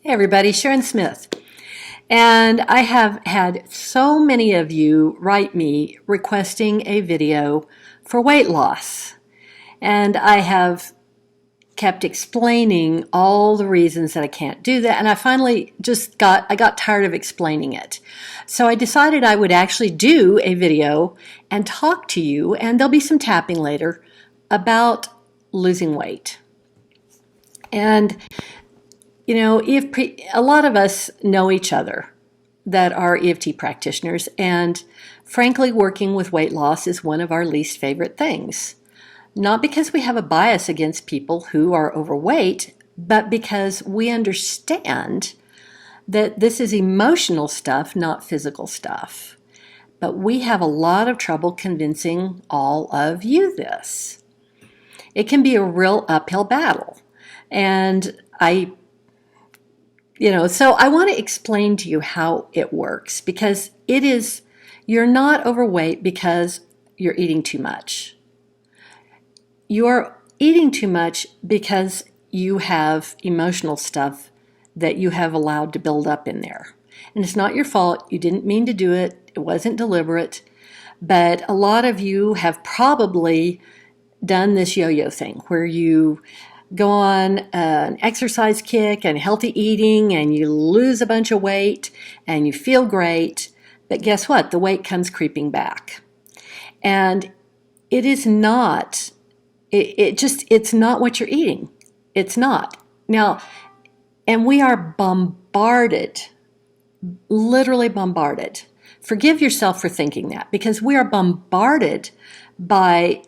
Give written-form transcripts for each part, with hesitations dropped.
Hey everybody, Sharon Smith. And I have had so many of you write me requesting a video for weight loss. And I have kept explaining all the reasons that I can't do that. And I finally I got tired of explaining it. So I decided I would actually do a video and talk to you, and there'll be some tapping later, about losing weight. And a lot of us know each other that are EFT practitioners, and frankly, working with weight loss is one of our least favorite things. Not because we have a bias against people who are overweight, but because we understand that this is emotional stuff, not physical stuff. But we have a lot of trouble convincing all of you this. It can be a real uphill battle. And so I want to explain to you how it works, because you're not overweight because you're eating too much. You're eating too much because you have emotional stuff that you have allowed to build up in there. And it's not your fault. You didn't mean to do it. It wasn't deliberate. But a lot of you have probably done this yo-yo thing where you go on an exercise kick and healthy eating and you lose a bunch of weight and you feel great, but guess what? The weight comes creeping back. And it is not, it's not what you're eating. It's not. Now, and we are bombarded, literally bombarded. Forgive yourself for thinking that, because we are bombarded by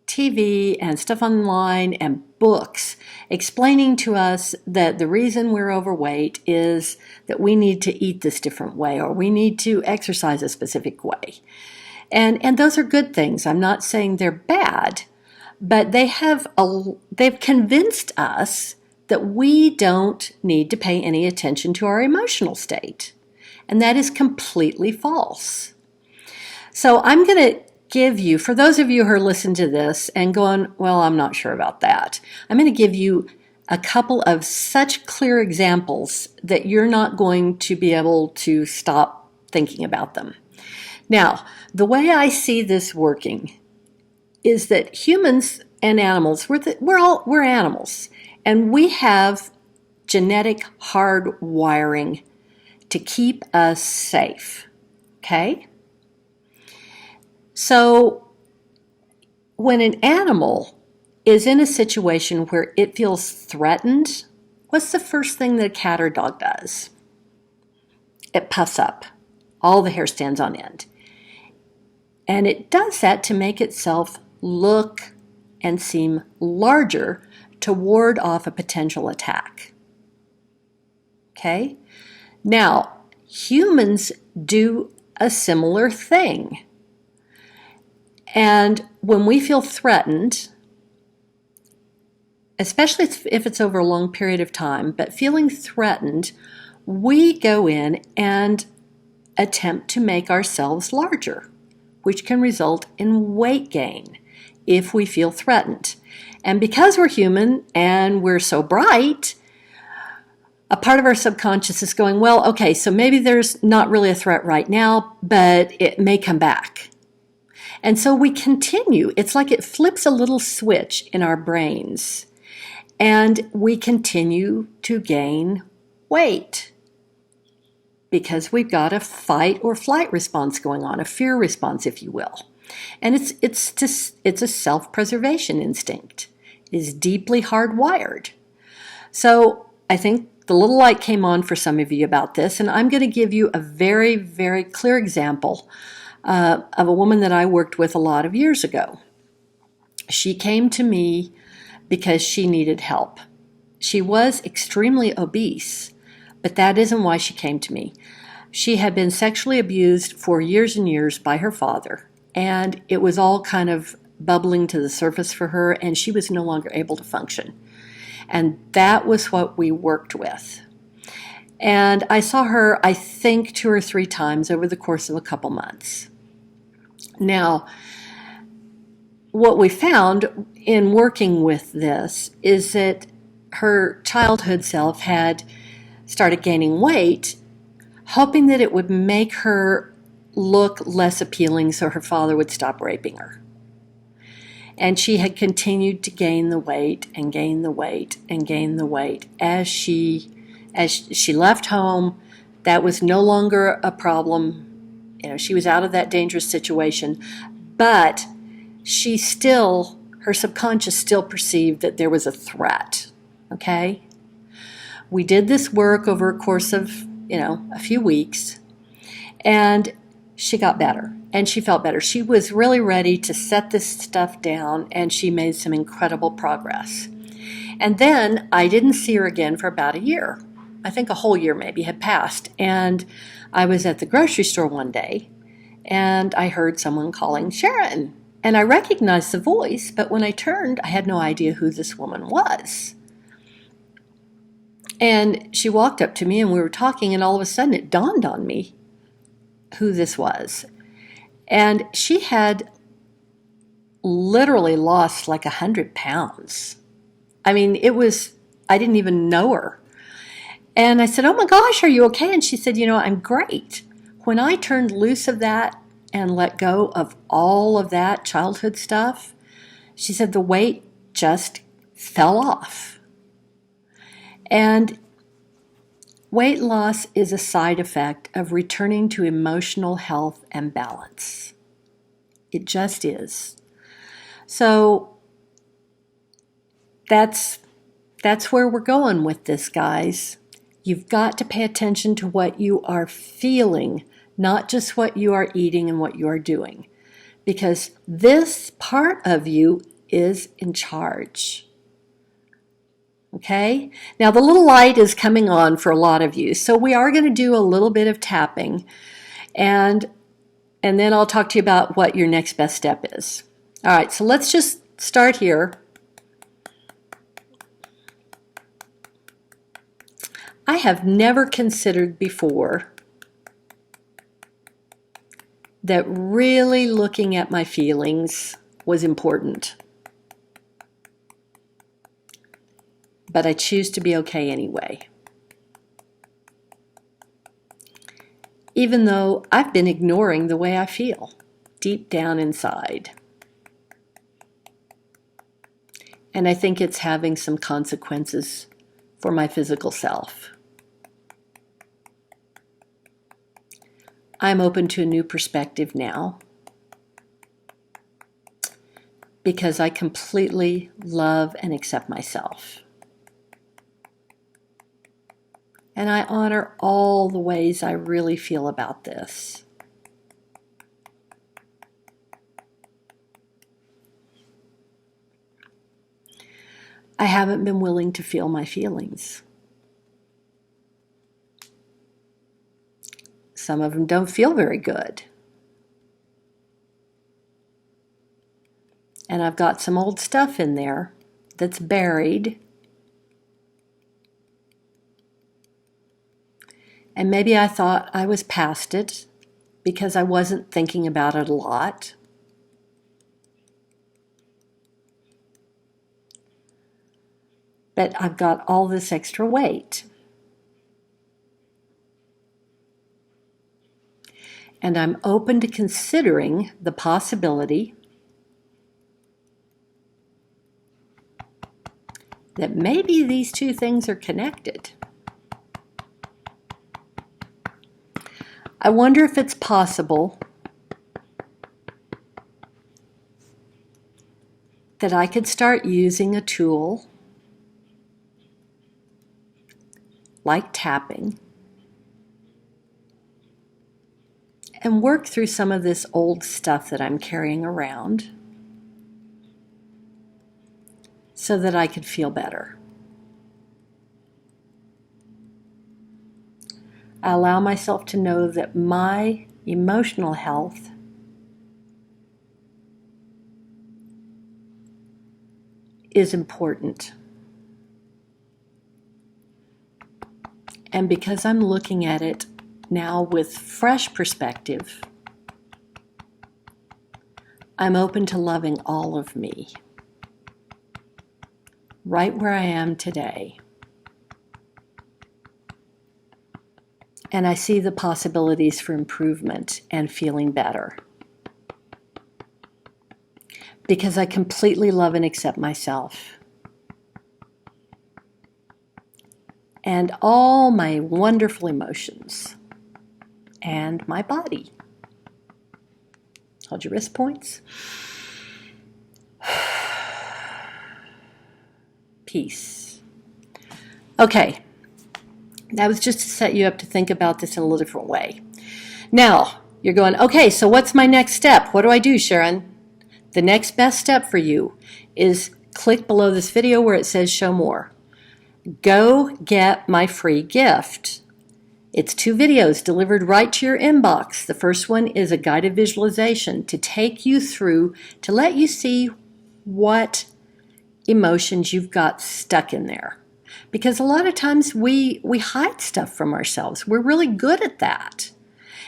TV and stuff online and books explaining to us that the reason we're overweight is that we need to eat this different way or we need to exercise a specific way. And those are good things. I'm not saying they're bad, but they've convinced us that we don't need to pay any attention to our emotional state. And that is completely false. So I'm going to give you, for those of you who are listening to this and going, well, I'm not sure about that, I'm going to give you a couple of such clear examples that you're not going to be able to stop thinking about them. Now, the way I see this working is that humans and animals, we're animals, and we have genetic hardwiring to keep us safe, okay? So when an animal is in a situation where it feels threatened, what's the first thing that a cat or dog does? It puffs up. All the hair stands on end. And it does that to make itself look and seem larger to ward off a potential attack. Okay? Now, humans do a similar thing. And when we feel threatened, especially if it's over a long period of time, but feeling threatened, we go in and attempt to make ourselves larger, which can result in weight gain if we feel threatened. And because we're human and we're so bright, a part of our subconscious is going, well, okay, so maybe there's not really a threat right now, but it may come back. And so we continue. It's like it flips a little switch in our brains, and we continue to gain weight because we've got a fight or flight response going on, a fear response, if you will. And it's a self-preservation instinct. It is deeply hardwired. So I think the little light came on for some of you about this, and I'm going to give you a very, very clear example of a woman that I worked with a lot of years ago. She came to me because she needed help. She was extremely obese, but that isn't why she came to me. She had been sexually abused for years and years by her father, and it was all kind of bubbling to the surface for her, and she was no longer able to function. And that was what we worked with. And I saw her, I think, 2 or 3 times over the course of a couple months. Now, what we found in working with this is that her childhood self had started gaining weight, hoping that it would make her look less appealing so her father would stop raping her. And she had continued to gain the weight and gain the weight and gain the weight as she left home. That was no longer a problem. She was out of that dangerous situation, but her subconscious still perceived that there was a threat. Okay? We did this work over a course of, a few weeks, and she got better and she felt better. She was really ready to set this stuff down, and she made some incredible progress. And then I didn't see her again for about a year. I think a whole year maybe had passed. And I was at the grocery store one day, and I heard someone calling Sharon. And I recognized the voice, but when I turned, I had no idea who this woman was. And she walked up to me, and we were talking, and all of a sudden it dawned on me who this was. And she had literally lost like 100 pounds. I mean, I didn't even know her. And I said, "Oh my gosh, are you okay?" And she said, "I'm great." When I turned loose of that and let go of all of that childhood stuff, she said the weight just fell off. And weight loss is a side effect of returning to emotional health and balance. It just is. So that's where we're going with this, guys. You've got to pay attention to what you are feeling, not just what you are eating and what you are doing, because this part of you is in charge. Okay? Now the little light is coming on for a lot of you, so we are going to do a little bit of tapping, and then I'll talk to you about what your next best step is. All right, so let's just start here. I have never considered before that really looking at my feelings was important. But I choose to be okay anyway. Even though I've been ignoring the way I feel deep down inside. And I think it's having some consequences for my physical self. I'm open to a new perspective now because I completely love and accept myself. And I honor all the ways I really feel about this. I haven't been willing to feel my feelings. Some of them don't feel very good. And I've got some old stuff in there that's buried. And maybe I thought I was past it because I wasn't thinking about it a lot. But I've got all this extra weight. And I'm open to considering the possibility that maybe these two things are connected. I wonder if it's possible that I could start using a tool like tapping and work through some of this old stuff that I'm carrying around so that I could feel better. I allow myself to know that my emotional health is important. And because I'm looking at it now with fresh perspective, I'm open to loving all of me. right where I am today. And I see the possibilities for improvement and feeling better. Because I completely love and accept myself. And all my wonderful emotions. And my body. Hold your wrist points. Peace. Okay. That was just to set you up to think about this in a little different way. Now, you're going, okay, so what's my next step? What do I do, Sharon? The next best step for you is click below this video where it says show more. Go get my free gift. It's 2 videos delivered right to your inbox. The first one is a guided visualization to take you through, to let you see what emotions you've got stuck in there. Because a lot of times we hide stuff from ourselves. We're really good at that.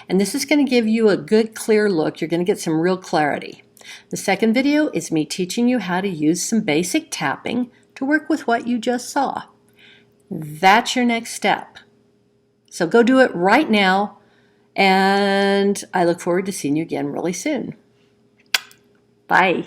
And this is going to give you a good, clear look. You're going to get some real clarity. The second video is me teaching you how to use some basic tapping to work with what you just saw. That's your next step. So go do it right now, and I look forward to seeing you again really soon. Bye.